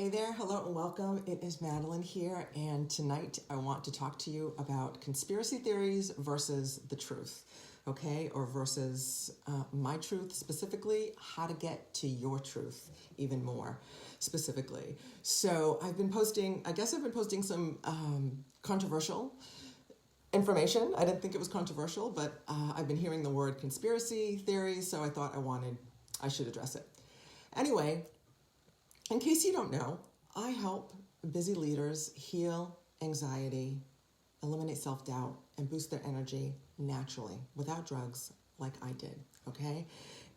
Hey there, hello and welcome. It is Madeline here, and tonight I want to talk to you about conspiracy theories versus the truth, okay? Or versus my truth specifically, how to get to your truth even more specifically. So I've been posting some controversial information. I didn't think it was controversial, but I've been hearing the word conspiracy theories, so I thought I should address it. Anyway, in case you don't know, I help busy leaders heal anxiety, eliminate self-doubt, and boost their energy naturally without drugs like I did, okay?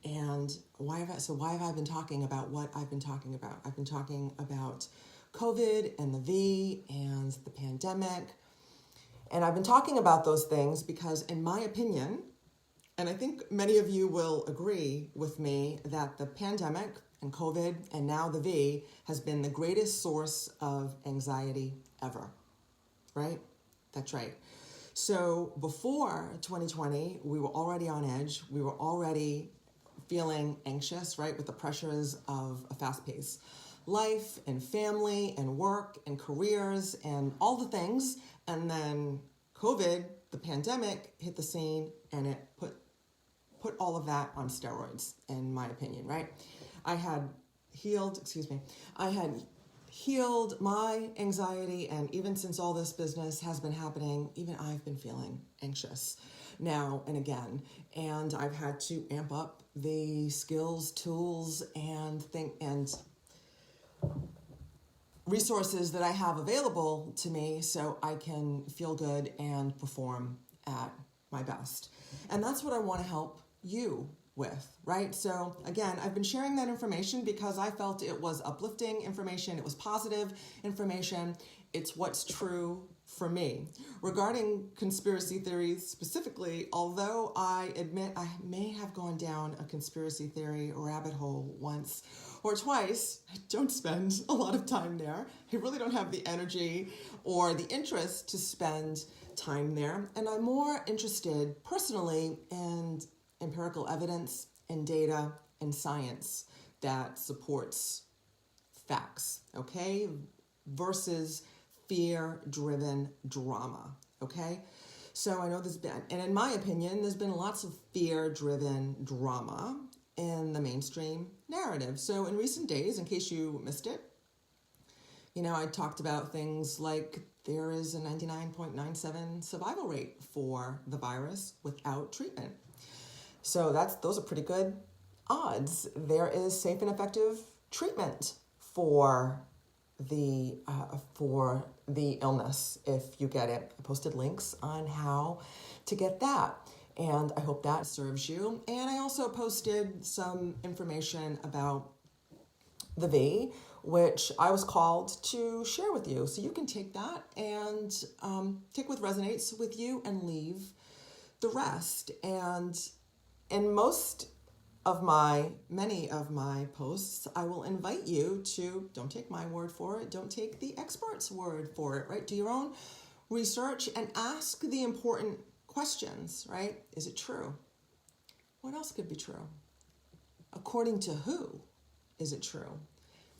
And why have I been talking about what I've been talking about? I've been talking about COVID and the V and the pandemic. And I've been talking about those things because, in my opinion, and I think many of you will agree with me that the pandemic and COVID and now the V has been the greatest source of anxiety ever, right? That's right. So before 2020, we were already on edge. We were already feeling anxious, right? With the pressures of a fast-paced life and family and work and careers and all the things. And then COVID, the pandemic, hit the scene and it put all of that on steroids, in my opinion, right? I had healed my anxiety, and even since all this business has been happening, even I've been feeling anxious now and again. And I've had to amp up the skills, tools, and resources that I have available to me so I can feel good and perform at my best. And that's what I want to help you with, right? So again, I've been sharing that information because I felt it was uplifting information. It was positive information. It's what's true for me. Regarding conspiracy theories specifically, although I admit I may have gone down a conspiracy theory rabbit hole once or twice, I don't spend a lot of time there. I really don't have the energy or the interest to spend time there. And I'm more interested personally in empirical evidence and data and science that supports facts, okay? Versus fear-driven drama, okay? So I know and in my opinion, there's been lots of fear-driven drama in the mainstream narrative. So in recent days, in case you missed it, I talked about things like there is a 99.97 survival rate for the virus without treatment. So those are pretty good odds. There is safe and effective treatment for the illness if you get it. I posted links on how to get that, and I hope that serves you. And I also posted some information about the V, which I was called to share with you. So you can take that and take what resonates with you and leave the rest. And in many of my posts, I will invite you to, don't take my word for it, don't take the expert's word for it, right? Do your own research and ask the important questions, right? Is it true? What else could be true? According to who is it true?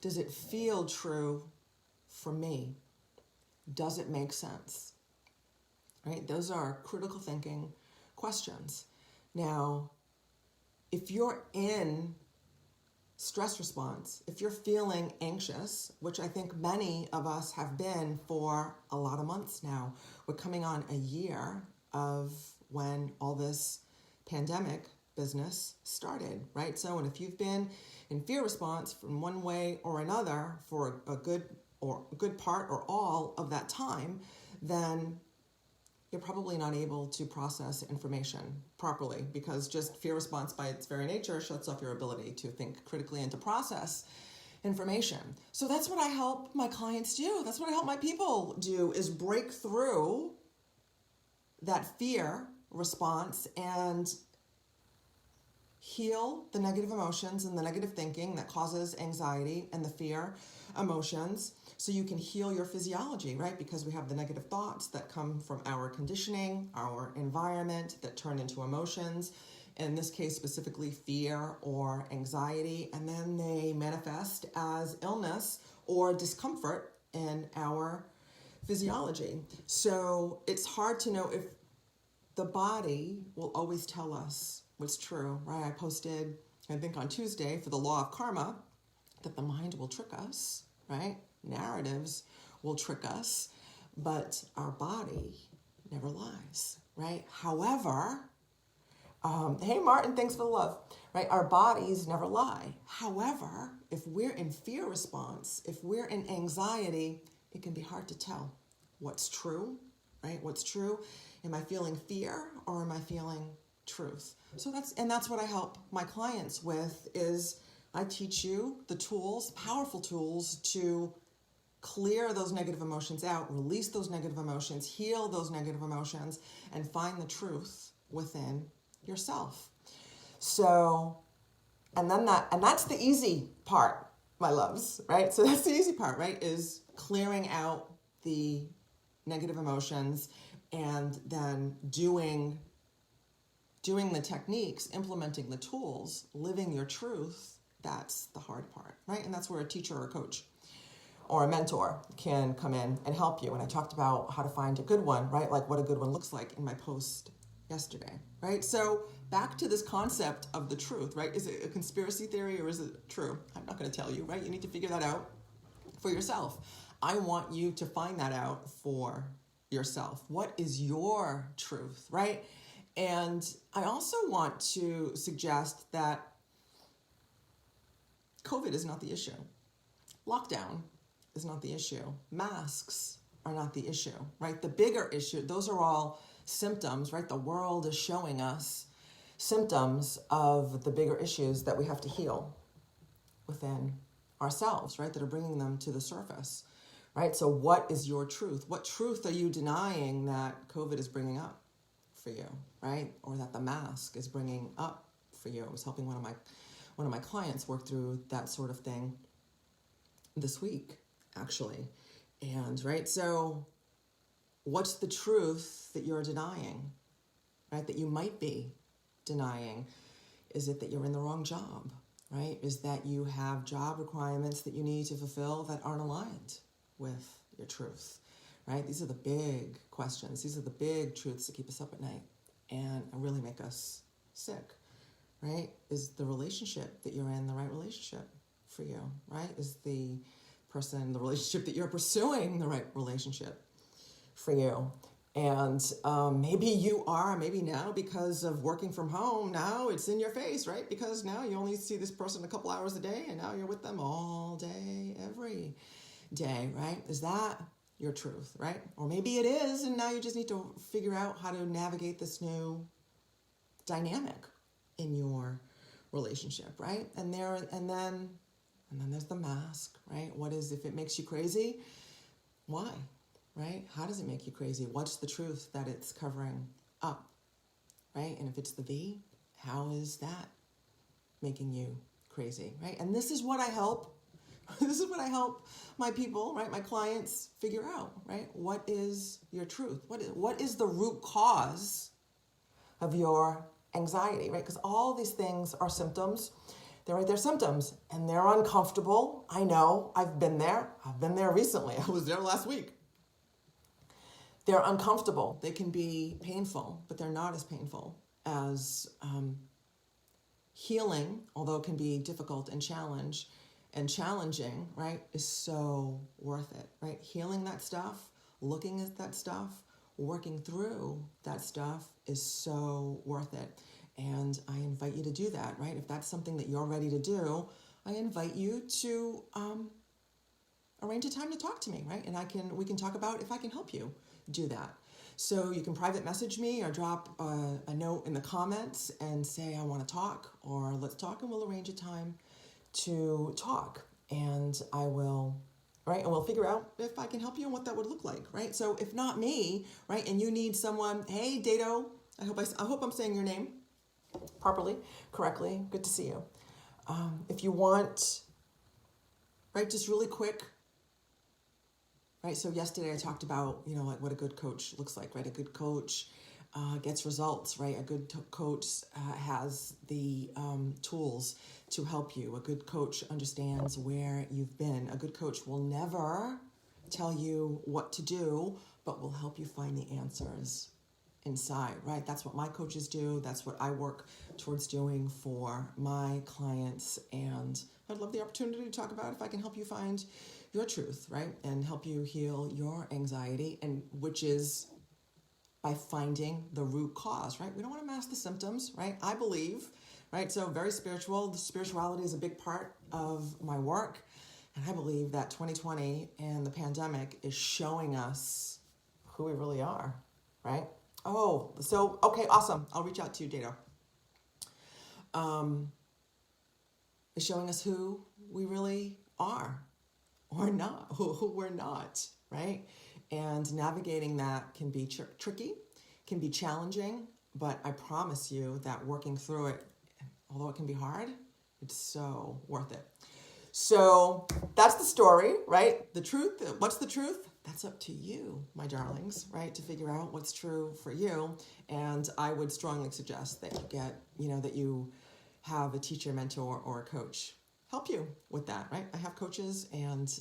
Does it feel true for me? Does it make sense? Right? Those are critical thinking questions. Now, if you're in stress response, if you're feeling anxious, which I think many of us have been for a lot of months now, we're coming on a year of when all this pandemic business started, right? So, and if you've been in fear response from one way or another for a good part or all of that time, then you're probably not able to process information properly, because just fear response by its very nature shuts off your ability to think critically and to process information. So that's what I help my clients do. That's what I help my people do, is break through that fear response and heal the negative emotions and the negative thinking that causes anxiety and the fear emotions, so you can heal your physiology, right? Because we have the negative thoughts that come from our conditioning, our environment, that turn into emotions, in this case specifically fear or anxiety, and then they manifest as illness or discomfort in our physiology. So it's hard to know if the body will always tell us what's true, right? I posted, I think on Tuesday, for the law of karma, that the mind will trick us, right? Narratives will trick us, but our body never lies, right? However, hey Martin, thanks for the love, right? Our bodies never lie. However, if we're in fear response, if we're in anxiety, it can be hard to tell what's true, right? What's true? Am I feeling fear or am I feeling truth? So that's what I help my clients with is I teach you the tools, powerful tools to clear those negative emotions out, release those negative emotions, heal those negative emotions, and find the truth within yourself. So, and that's the easy part, my loves, right? So that's the easy part, right? Is clearing out the negative emotions and then doing the techniques, implementing the tools, living your truth. That's the hard part, right? And that's where a teacher or a coach or a mentor can come in and help you. And I talked about how to find a good one, right? Like what a good one looks like in my post yesterday, right? So back to this concept of the truth, right? Is it a conspiracy theory or is it true? I'm not going to tell you, right? You need to figure that out for yourself. I want you to find that out for yourself. What is your truth, right? And I also want to suggest that COVID is not the issue. Lockdown is not the issue. Masks are not the issue, right? The bigger issue, those are all symptoms, right? The world is showing us symptoms of the bigger issues that we have to heal within ourselves, right? That are bringing them to the surface, right? So what is your truth? What truth are you denying that COVID is bringing up for you, right? Or that the mask is bringing up for you? I was helping one of my clients work through that sort of thing this week, actually. And right, so what's the truth that you're denying, right? That you might be denying? Is it that you're in the wrong job, right? Is that you have job requirements that you need to fulfill that aren't aligned with your truth, right? These are the big questions. These are the big truths that keep us up at night and really make us sick, right? Is the relationship that you're in the right relationship for you, right? Is the relationship that you're pursuing the right relationship for you? And maybe you are, maybe now because of working from home, now it's in your face, right? Because now you only see this person a couple hours a day and now you're with them all day, every day, right? Is that your truth, right? Or maybe it is, and now you just need to figure out how to navigate this new dynamic in your relationship, right? And then there's the mask, right? What is, if it makes you crazy, why, right? How does it make you crazy? What's the truth that it's covering up, right? And if it's the V, how is that making you crazy, right? And this is what I help. This is what I help my people, right? My clients figure out, right? What is your truth? What is the root cause of your anxiety, right? Because all these things are symptoms. They're symptoms and they're uncomfortable. I know, I've been there recently. I was there last week. They're uncomfortable. They can be painful, but they're not as painful as healing, although it can be difficult and challenging, right, is so worth it, right? Healing that stuff, looking at that stuff, working through that stuff is so worth it. And I invite you to do that, right? If that's something that you're ready to do, I invite you to arrange a time to talk to me, right? And we can talk about if I can help you do that. So you can private message me or drop a note in the comments and say, I want to talk, or let's talk, and we'll arrange a time to talk. And I will, right? And we'll figure out if I can help you and what that would look like, right? So if not me, right? And you need someone, hey, Dato, I hope I'm saying your name properly, correctly. Good to see you. If you want, right, just really quick, right? So yesterday I talked about, like what a good coach looks like, right? A good coach gets results, right? A good coach has the tools to help you. A good coach understands where you've been. A good coach will never tell you what to do, but will help you find the answers inside, right? That's what my coaches do. That's what I work towards doing for my clients. And I'd love the opportunity to talk about if I can help you find your truth, right? And help you heal your anxiety, and which is by finding the root cause, right? We don't want to mask the symptoms, right? I believe, right? So very spiritual. The spirituality is a big part of my work. And I believe that 2020 and the pandemic is showing us who we really are, right? Oh, so, okay, awesome. I'll reach out to you, Dado. It's showing us who we really are or not, who we're not, right? And navigating that can be tricky, can be challenging, but I promise you that working through it, although it can be hard, it's so worth it. So that's the story, right? The truth, what's the truth? That's up to you, my darlings, right? To figure out what's true for you. And I would strongly suggest that you get, that you have a teacher, mentor, or a coach help you with that, right? I have coaches, and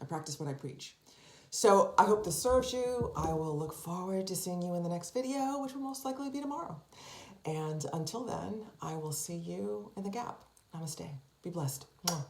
I practice what I preach. So I hope this serves you. I will look forward to seeing you in the next video, which will most likely be tomorrow. And until then, I will see you in the gap. Namaste. Be blessed. Mwah.